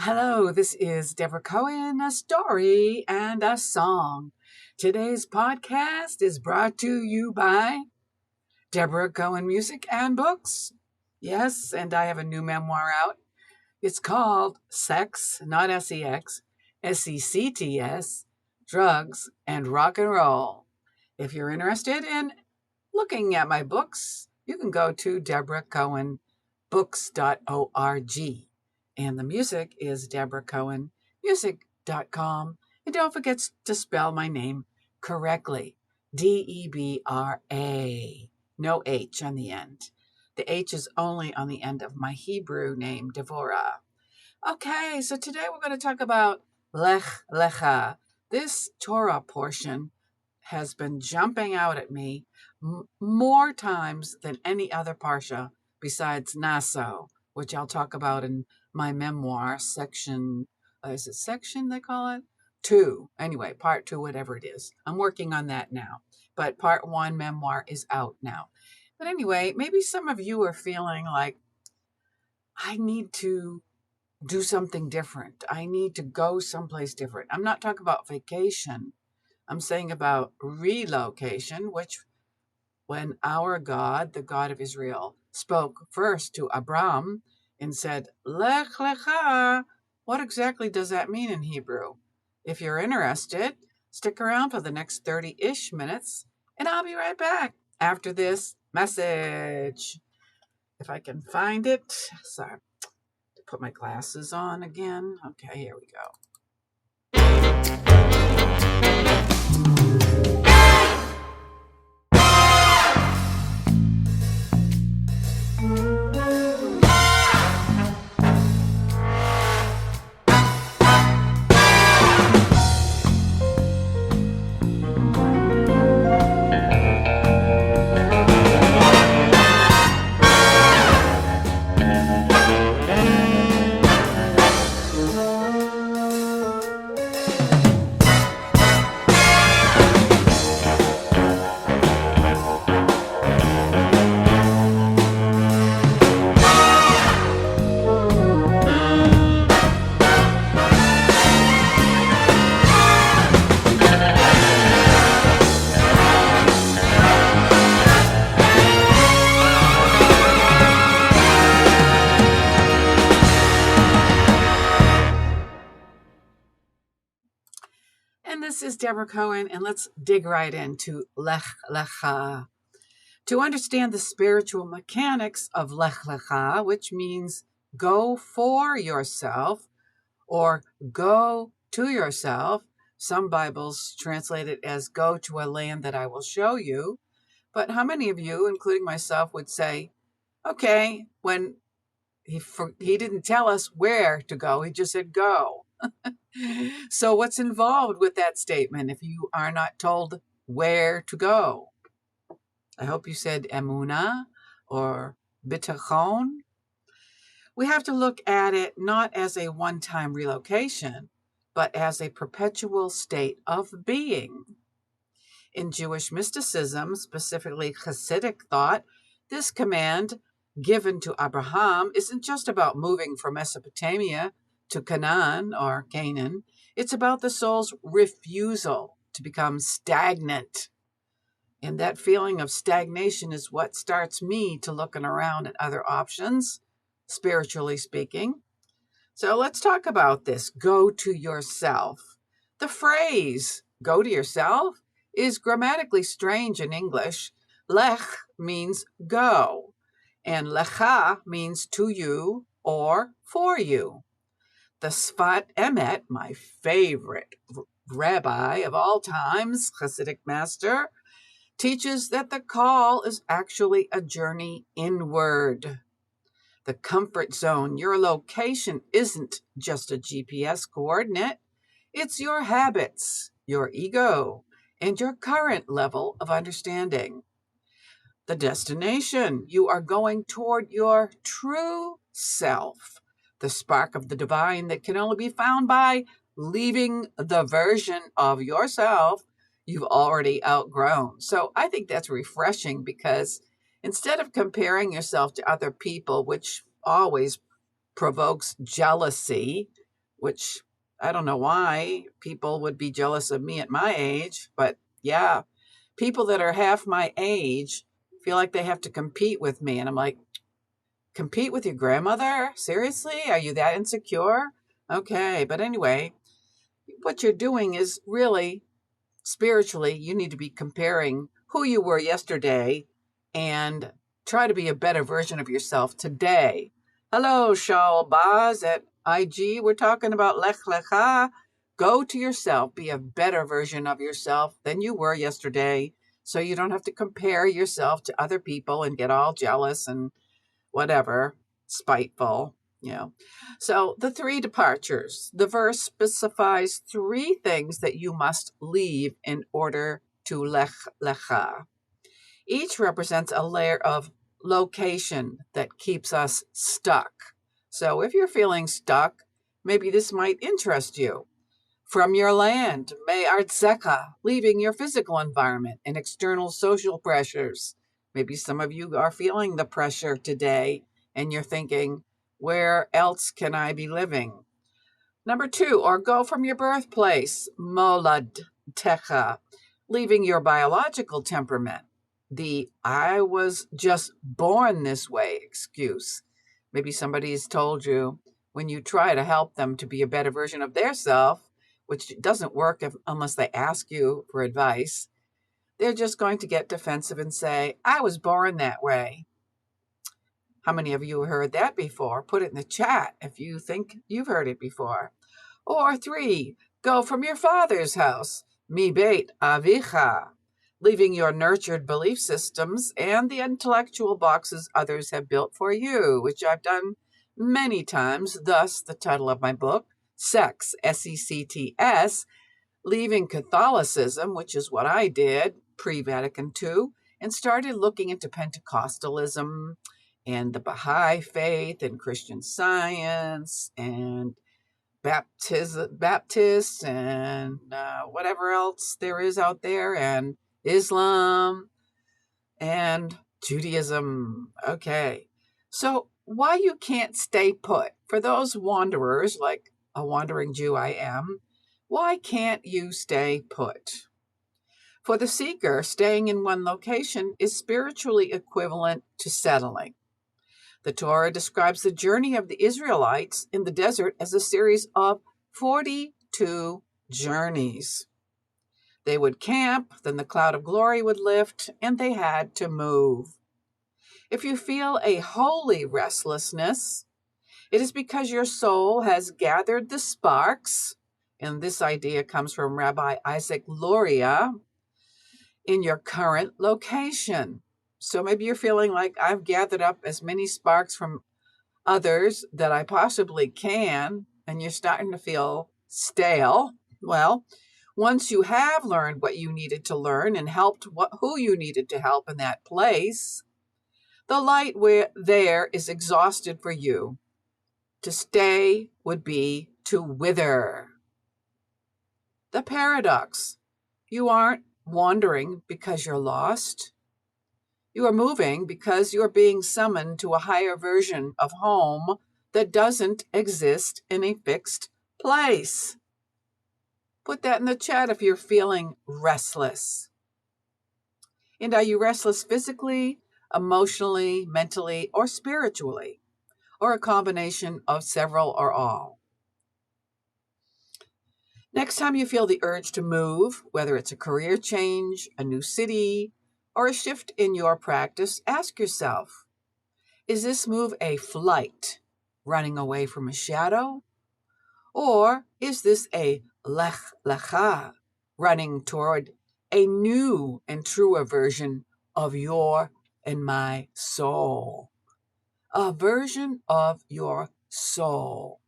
Hello, this is Deborah Cohen, a story and a song. Today's podcast is brought to you by Deborah Cohen Music and Books. Yes, and I have a new memoir out. It's called Sex, not S-E-X, S-E-C-T-S, Drugs and Rock and Roll. If you're interested in looking at my books, you can go to deborahcohenbooks.org. And the music is deborahcohenmusic.com. And don't forget to spell my name correctly. Debra. No H on the end. The H is only on the end of my Hebrew name, Devorah. Okay, so today we're going to talk about Lech Lecha. This Torah portion has been jumping out at me more times than any other parsha besides Naso, which I'll talk about in my memoir section. Is it section they call it? 2. Anyway, part 2, whatever it is. I'm working on that now. But part 1 memoir is out now. But anyway, maybe some of you are feeling like, I need to do something different. I need to go someplace different. I'm not talking about vacation. I'm saying about relocation, which when our God, the God of Israel, spoke first to Abram and said, Lech Lecha, what exactly does that mean in Hebrew? If you're interested, stick around for the next 30-ish minutes, and I'll be right back after this message. If I can find it. Sorry, to put my glasses on again. Okay, here we go. And this is Deborah Cohen, and let's dig right into Lech Lecha. To understand the spiritual mechanics of Lech Lecha, which means go for yourself or go to yourself, some Bibles translate it as go to a land that I will show you. But how many of you, including myself, would say, okay, when he didn't tell us where to go, he just said go. So what's involved with that statement if you are not told where to go? I hope you said emuna or bitachon. We have to look at it not as a one-time relocation, but as a perpetual state of being. In Jewish mysticism, specifically Hasidic thought, this command given to Abraham isn't just about moving from Mesopotamia to Canaan or Canaan. It's about the soul's refusal to become stagnant. And that feeling of stagnation is what starts me to looking around at other options, spiritually speaking. So let's talk about this. Go to yourself. The phrase, go to yourself, is grammatically strange in English. Lech means go, and lecha means to you or for you. The Sfat Emet, my favorite rabbi of all times, Hasidic master, teaches that the call is actually a journey inward. The comfort zone, your location, isn't just a GPS coordinate. It's your habits, your ego, and your current level of understanding. The destination, you are going toward your true self, the spark of the divine that can only be found by leaving the version of yourself you've already outgrown. So I think that's refreshing because instead of comparing yourself to other people, which always provokes jealousy, which I don't know why people would be jealous of me at my age, but yeah, people that are half my age feel like they have to compete with me. And I'm like, compete with your grandmother? Seriously? Are you that insecure? Okay. But anyway, what you're doing is really spiritually, you need to be comparing who you were yesterday and try to be a better version of yourself today. Hello, Shaul Baz at IG. We're talking about Lech Lecha. Go to yourself, be a better version of yourself than you were yesterday, so you don't have to compare yourself to other people and get all jealous and whatever, spiteful, you know. So the three departures, the verse specifies three things that you must leave in order to Lech Lecha. Each represents a layer of location that keeps us stuck. So if you're feeling stuck, maybe this might interest you. From your land, may artzeka, leaving your physical environment and external social pressures. Maybe some of you are feeling the pressure today and you're thinking, where else can I be living? Number two, or go from your birthplace, molad techa, leaving your biological temperament. The I was just born this way excuse. Maybe somebody's told you when you try to help them to be a better version of their self, which doesn't work unless they ask you for advice, they're just going to get defensive and say, I was born that way. How many of you heard that before? Put it in the chat if you think you've heard it before. Or three, go from your father's house, mi beit avicha, leaving your nurtured belief systems and the intellectual boxes others have built for you, which I've done many times, thus the title of my book, Sex, S-E-C-T-S, leaving Catholicism, which is what I did pre-Vatican II, and started looking into Pentecostalism and the Baha'i faith and Christian Science and Baptists and whatever else there is out there, and Islam and Judaism. Okay. So why you can't stay put? For those wanderers, like a wandering Jew I am, why can't you stay put? For the seeker, staying in one location is spiritually equivalent to settling. The Torah describes the journey of the Israelites in the desert as a series of 42 journeys. They would camp, then the cloud of glory would lift, and they had to move. If you feel a holy restlessness, it is because your soul has gathered the sparks, and this idea comes from Rabbi Isaac Luria, in your current location. So maybe you're feeling like I've gathered up as many sparks from others that I possibly can, and you're starting to feel stale. Well, once you have learned what you needed to learn and helped who you needed to help in that place, the light where there is exhausted for you. To stay would be to wither. The paradox. You aren't wandering because you're lost. You are moving because you are being summoned to a higher version of home that doesn't exist in a fixed place. Put that in the chat if you're feeling restless. And are you restless physically, emotionally, mentally, or spiritually, or a combination of several or all? Next time you feel the urge to move, whether it's a career change, a new city, or a shift in your practice, ask yourself, is this move a flight, running away from a shadow? Or is this a Lech Lecha, running toward a new and truer version of your and my soul? A version of your soul.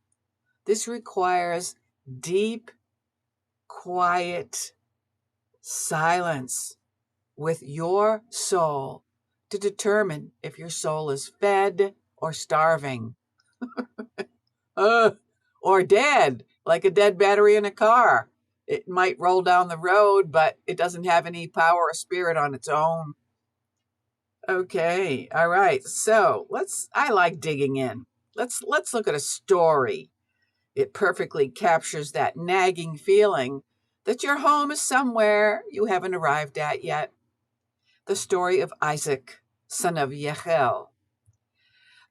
This requires deep, quiet silence with your soul to determine if your soul is fed or starving. Or dead, like a dead battery in a car. It might roll down the road, but it doesn't have any power or spirit on its own. Okay, all right. So I like digging in. Let's look at a story. It perfectly captures that nagging feeling that your home is somewhere you haven't arrived at yet. The story of Isaac, son of Yechel.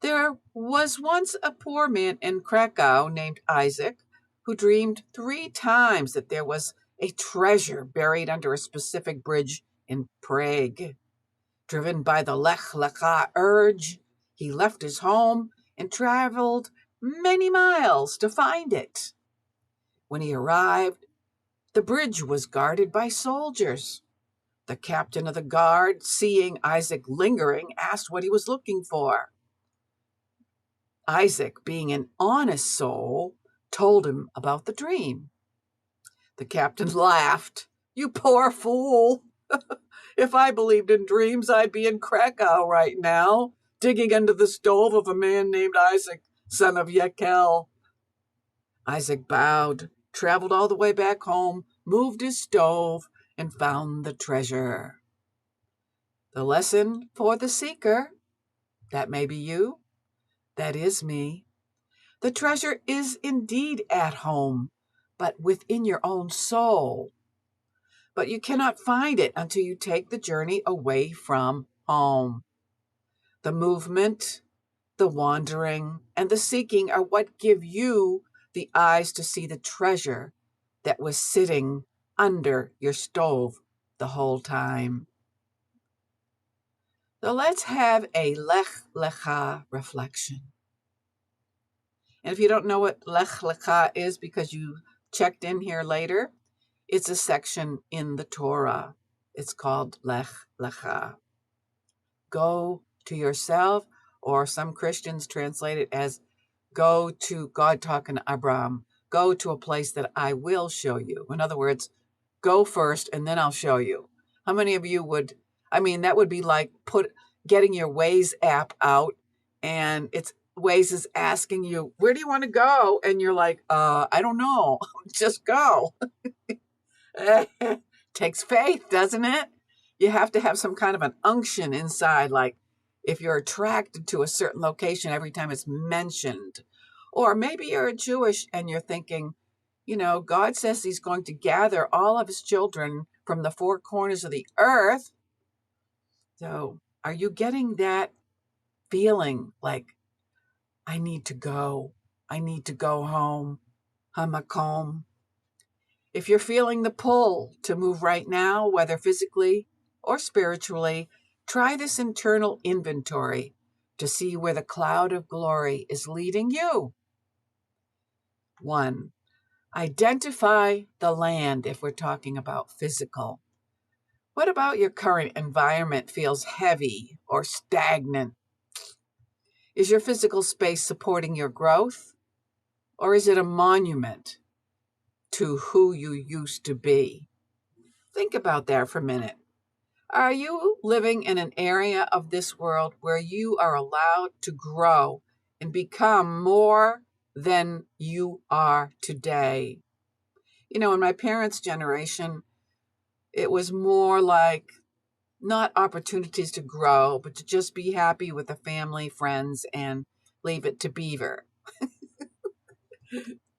There was once a poor man in Krakow named Isaac who dreamed 3 times that there was a treasure buried under a specific bridge in Prague. Driven by the Lech Lecha urge, he left his home and traveled many miles to find it. When he arrived, the bridge was guarded by soldiers. The captain of the guard, seeing Isaac lingering, asked what he was looking for. Isaac, being an honest soul, told him about the dream. The captain laughed. "You poor fool. If I believed in dreams, I'd be in Krakow right now, digging under the stove of a man named Isaac, son of Yekel." Isaac bowed, traveled all the way back home, moved his stove, and found the treasure. The lesson for the seeker, that may be you, that is me. The treasure is indeed at home, but within your own soul. But you cannot find it until you take the journey away from home. The movement, the wandering, and the seeking are what give you the eyes to see the treasure that was sitting under your stove the whole time. So let's have a Lech Lecha reflection. And if you don't know what Lech Lecha is because you checked in here later, it's a section in the Torah. It's called Lech Lecha. Go to yourself, or some Christians translate it as go to God talking to Abraham. Go to a place that I will show you. In other words, go first and then I'll show you. How many of you would, that would be like getting your Waze app out and it's Waze is asking you, where do you want to go? And you're like, I don't know. Just go. Takes faith, doesn't it? You have to have some kind of an unction inside, like if you're attracted to a certain location every time it's mentioned. Or maybe you're Jewish and you're thinking, God says he's going to gather all of his children from the 4 corners of the earth. So are you getting that feeling like, I need to go. I need to go home. Hamakom. If you're feeling the pull to move right now, whether physically or spiritually, try this internal inventory to see where the cloud of glory is leading you. 1, identify the land if we're talking about physical. What about your current environment feels heavy or stagnant? Is your physical space supporting your growth? Or is it a monument to who you used to be? Think about that for a minute. Are you living in an area of this world where you are allowed to grow and become more than you are today? In my parents' generation, it was more like not opportunities to grow, but to just be happy with the family, friends, and leave it to Beaver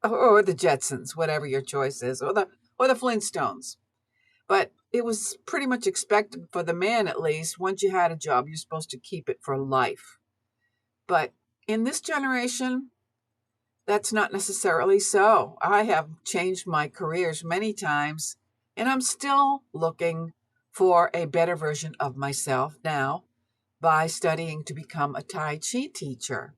or the Jetsons, whatever your choice is, or the Flintstones. But it was pretty much expected for the man, at least, once you had a job, you're supposed to keep it for life. But in this generation, that's not necessarily so. I have changed my careers many times, and I'm still looking for a better version of myself now by studying to become a Tai Chi teacher,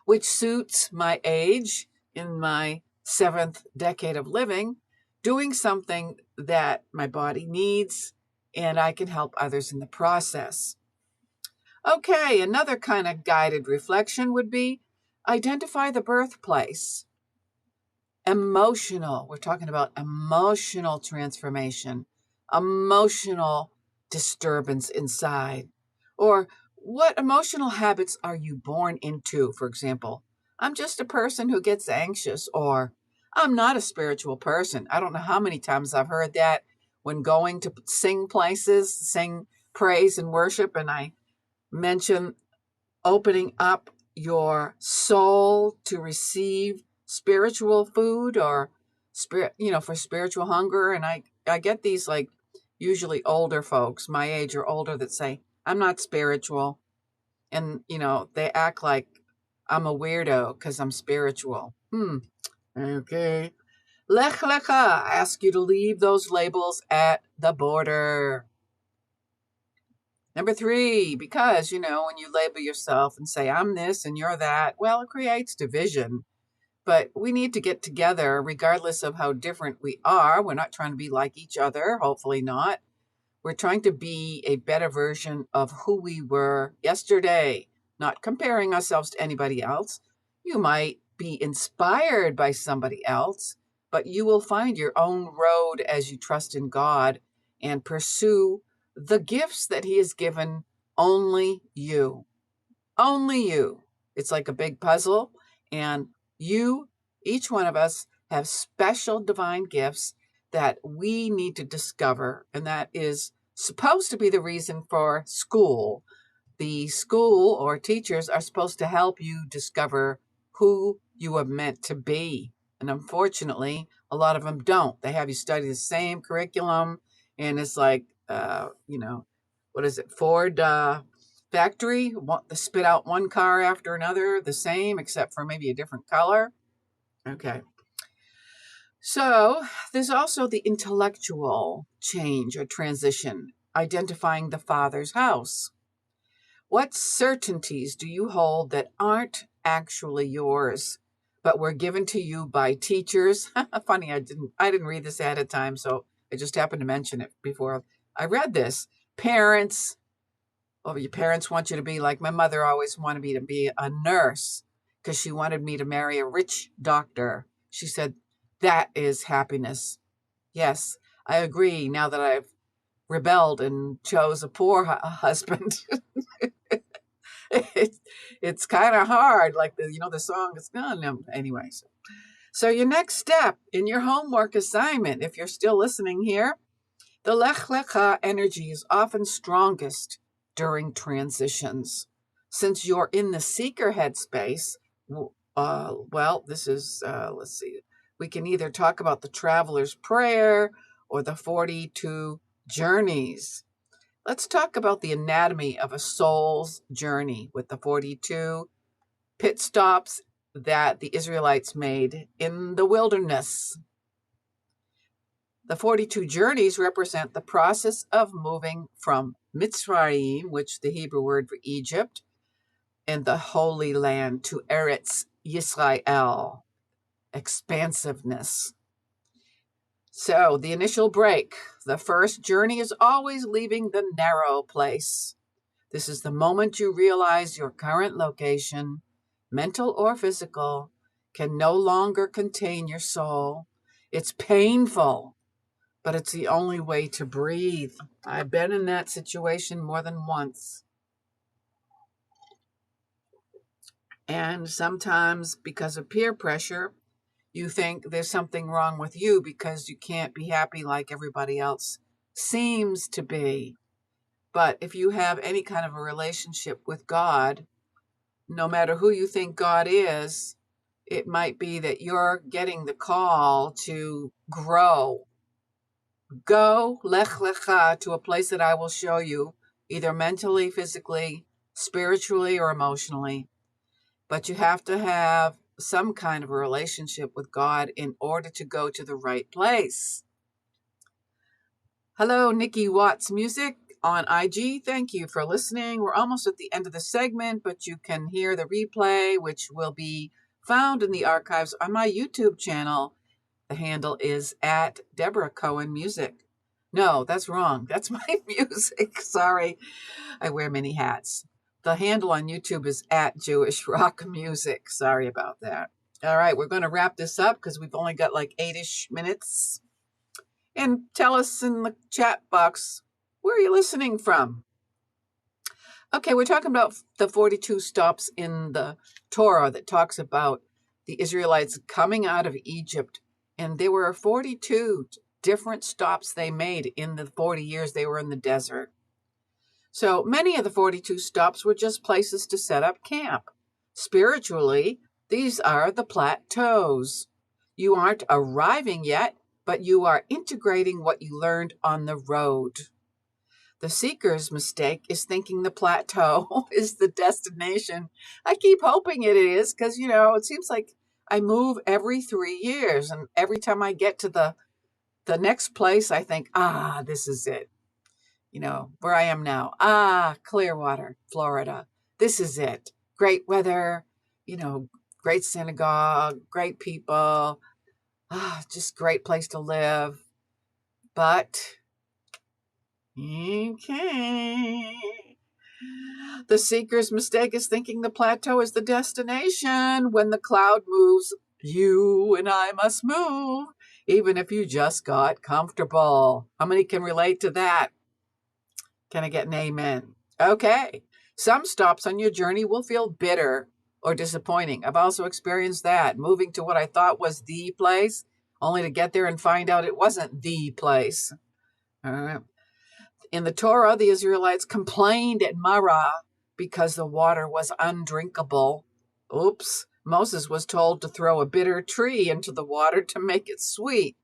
which suits my age in my 7th decade of living, doing something that my body needs, and I can help others in the process. Okay, another kind of guided reflection would be identify the birthplace. Emotional, we're talking about emotional transformation, emotional disturbance inside. Or what emotional habits are you born into? For example, I'm just a person who gets anxious, or I'm not a spiritual person. I don't know how many times I've heard that when going to sing places, sing praise and worship, and I mention opening up your soul to receive spiritual food or spirit, for spiritual hunger. And I get these like usually older folks, my age or older, that say, I'm not spiritual. And, they act like I'm a weirdo because I'm spiritual. Okay. Lech Lecha, I ask you to leave those labels at the border. Number 3, because, when you label yourself and say, I'm this and you're that, well, it creates division. But we need to get together regardless of how different we are. We're not trying to be like each other, hopefully not. We're trying to be a better version of who we were yesterday, not comparing ourselves to anybody else. You might be inspired by somebody else, but you will find your own road as you trust in God and pursue the gifts that He has given only you. Only you. It's like a big puzzle, and each one of us, have special divine gifts that we need to discover, and that is supposed to be the reason for school. The school or teachers are supposed to help you discover who you are meant to be. And unfortunately, a lot of them don't. They have you study the same curriculum, and it's like, what is it, Ford factory? They spit out one car after another, the same, except for maybe a different color. Okay. So there's also the intellectual change or transition, identifying the Father's house. What certainties do you hold that aren't actually yours, but were given to you by teachers? Funny, I didn't read this ahead of time, so I just happened to mention it before I read this. Parents, your parents want you to be like my mother always wanted me to be a nurse because she wanted me to marry a rich doctor. She said, that is happiness. Yes, I agree now that I've rebelled and chose a poor husband. It's kind of hard, like the song is gone. Anyway, so your next step in your homework assignment, if you're still listening here, the Lech Lecha energy is often strongest during transitions. Since you're in the seeker headspace, this is, let's see, we can either talk about the traveler's prayer or the 42 journeys. Let's talk about the anatomy of a soul's journey with the 42 pit stops that the Israelites made in the wilderness. The 42 journeys represent the process of moving from Mitzrayim, which the Hebrew word for Egypt, and the Holy Land, to Eretz Yisrael, expansiveness. So the initial break, the first journey is always leaving the narrow place. This is the moment you realize your current location, mental or physical, can no longer contain your soul. It's painful, but it's the only way to breathe. I've been in that situation more than once. And sometimes because of peer pressure, you think there's something wrong with you because you can't be happy like everybody else seems to be. But if you have any kind of a relationship with God, no matter who you think God is, it might be that you're getting the call to grow. Go, Lech Lecha, to a place that I will show you, either mentally, physically, spiritually, or emotionally. But you have to have some kind of a relationship with God in order to go to the right place. Hello, Nikki Watts Music on IG. Thank you for listening. We're almost at the end of the segment, but you can hear the replay, which will be found in the archives on my YouTube channel. The handle is at Deborah Cohen Music. No, that's wrong. That's my music. Sorry. I wear many hats. The handle on YouTube is at Jewish Rock Music. Sorry about that. All right, we're going to wrap this up because we've only got like 8-ish minutes. And tell us in the chat box, where are you listening from? Okay, we're talking about the 42 stops in the Torah that talks about the Israelites coming out of Egypt. And there were 42 different stops they made in the 40 years they were in the desert. So many of the 42 stops were just places to set up camp. Spiritually, these are the plateaus. You aren't arriving yet, but you are integrating what you learned on the road. The seeker's mistake is thinking the plateau is the destination. I keep hoping it is because, it seems like I move every 3 years. And every time I get to the next place, I think, this is it. Where I am now. Clearwater, Florida. This is it. Great weather, great synagogue, great people. Just great place to live. But, okay. The seeker's mistake is thinking the plateau is the destination. When the cloud moves, you and I must move, even if you just got comfortable. How many can relate to that? Can I get an amen? Okay. Some stops on your journey will feel bitter or disappointing. I've also experienced that, moving to what I thought was the place, only to get there and find out it wasn't the place. All right. In the Torah, the Israelites complained at Marah because the water was undrinkable. Oops. Moses was told to throw a bitter tree into the water to make it sweet.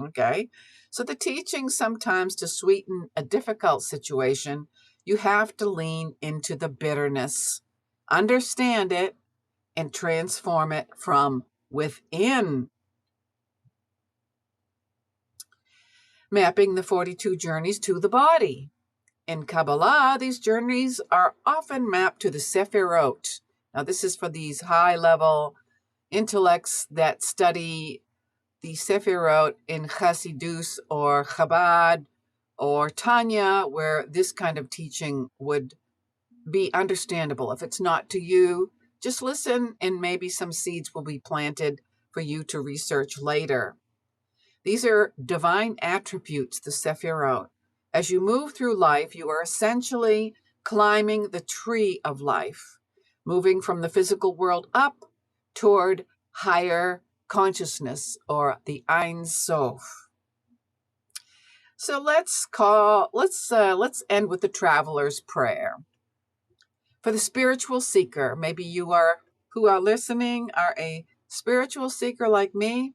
Okay. So the teaching sometimes to sweeten a difficult situation, you have to lean into the bitterness, understand it, and transform it from within. Mapping the 42 journeys to the body. In Kabbalah, these journeys are often mapped to the Sephirot. Now, this is for these high-level intellects that study the Sephirot in Hasidus or Chabad or Tanya, where this kind of teaching would be understandable. If it's not to you, just listen and maybe some seeds will be planted for you to research later. These are divine attributes, the Sephirot. As you move through life, you are essentially climbing the tree of life, moving from the physical world up toward higher consciousness or the Ein Sof. So let's end with the traveler's prayer. For the spiritual seeker, maybe you who are listening are a spiritual seeker like me.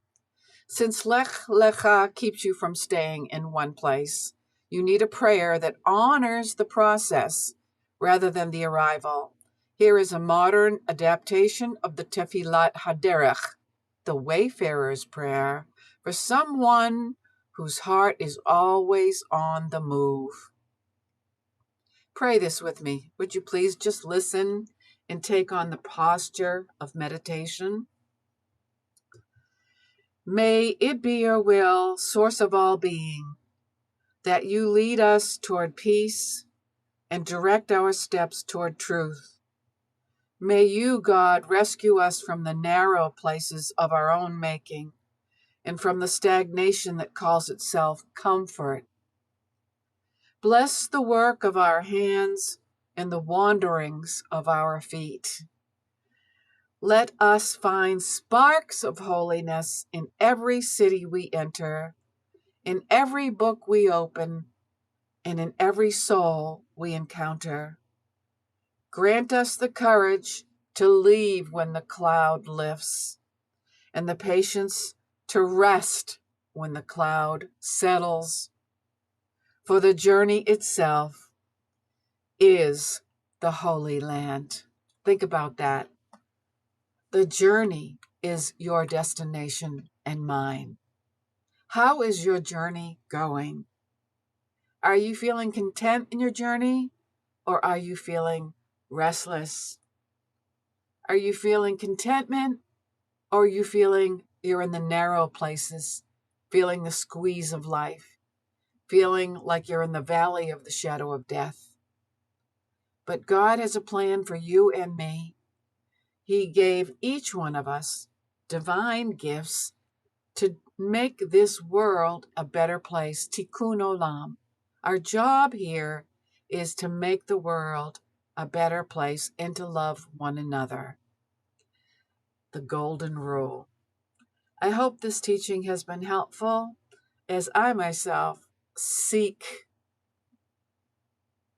Since Lech Lecha keeps you from staying in one place, you need a prayer that honors the process rather than the arrival. Here is a modern adaptation of the Tefillat Haderech, the Wayfarer's Prayer, for someone whose heart is always on the move. Pray this with me. Would you please just listen and take on the posture of meditation? May it be your will, source of all being, that you lead us toward peace and direct our steps toward truth. May you, God, rescue us from the narrow places of our own making and from the stagnation that calls itself comfort. Bless the work of our hands and the wanderings of our feet. Let us find sparks of holiness in every city we enter, in every book we open, and in every soul we encounter. Grant us the courage to leave when the cloud lifts, and the patience to rest when the cloud settles. For the journey itself is the Holy Land. Think about that. The journey is your destination and mine. How is your journey going? Are you feeling content in your journey, or are you feeling restless? Are you feeling contentment, or are you feeling you're in the narrow places, feeling the squeeze of life, feeling like you're in the valley of the shadow of death? But God has a plan for you and me. He gave each one of us divine gifts to make this world a better place. Tikkun olam. Our job here is to make the world a better place and to love one another. The golden rule. I hope this teaching has been helpful as I myself seek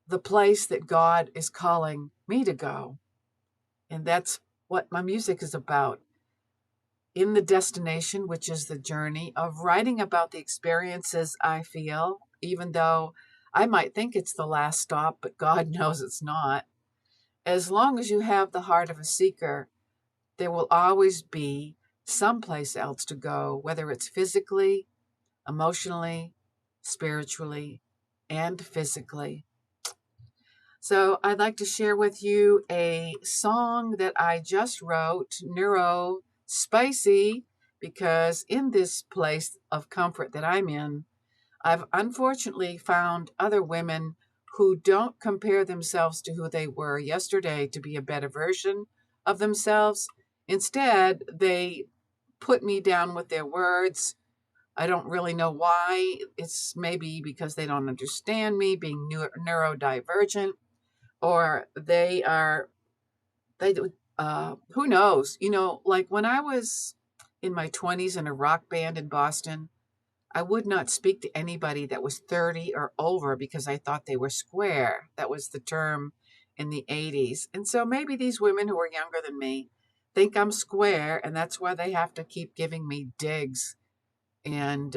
the place that God is calling me to go. And that's what my music is about. In the destination, which is the journey of writing about the experiences I feel, even though I might think it's the last stop, but God knows it's not. As long as you have the heart of a seeker, there will always be someplace else to go, whether it's physically, emotionally, spiritually, and physically. So I'd like to share with you a song that I just wrote, neuro spicy, because in this place of comfort that I'm in, I've unfortunately found other women who don't compare themselves to who they were yesterday to be a better version of themselves. Instead, they put me down with their words. I don't really know why. It's maybe because they don't understand me being neurodivergent, or they who knows? Like when I was in my 20s in a rock band in Boston, I would not speak to anybody that was 30 or over because I thought they were square. That was the term in the 80s. And so maybe these women who are younger than me think I'm square, and that's why they have to keep giving me digs and,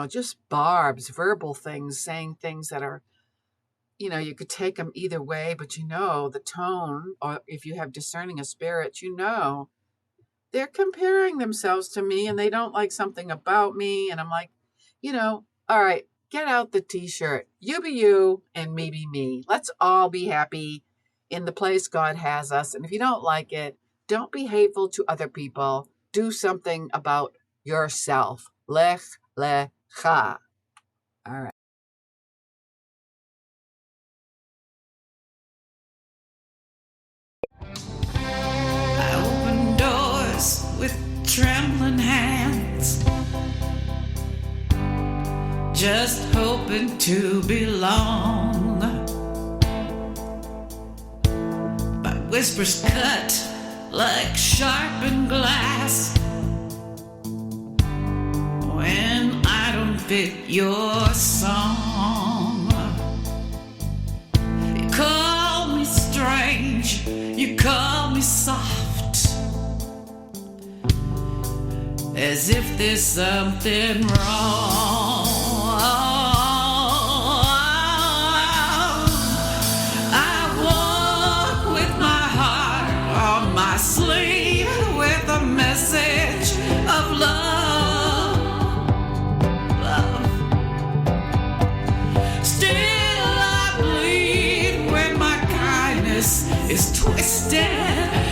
just barbs, verbal things, saying things that are, you could take them either way, but the tone, or if you have discerning of spirit, they're comparing themselves to me and they don't like something about me. And I'm like, all right, get out the t-shirt. You be you and me be me. Let's all be happy in the place God has us. And if you don't like it, don't be hateful to other people. Do something about yourself. Lech Lecha. All right. I open doors with trembling hands, just hoping to belong. My whispers cut like sharpened glass when I don't fit your song. You call me strange, you call me soft, as if there's something wrong. I walk with my heart on my sleeve with a message of love. Still I bleed when my kindness is twisted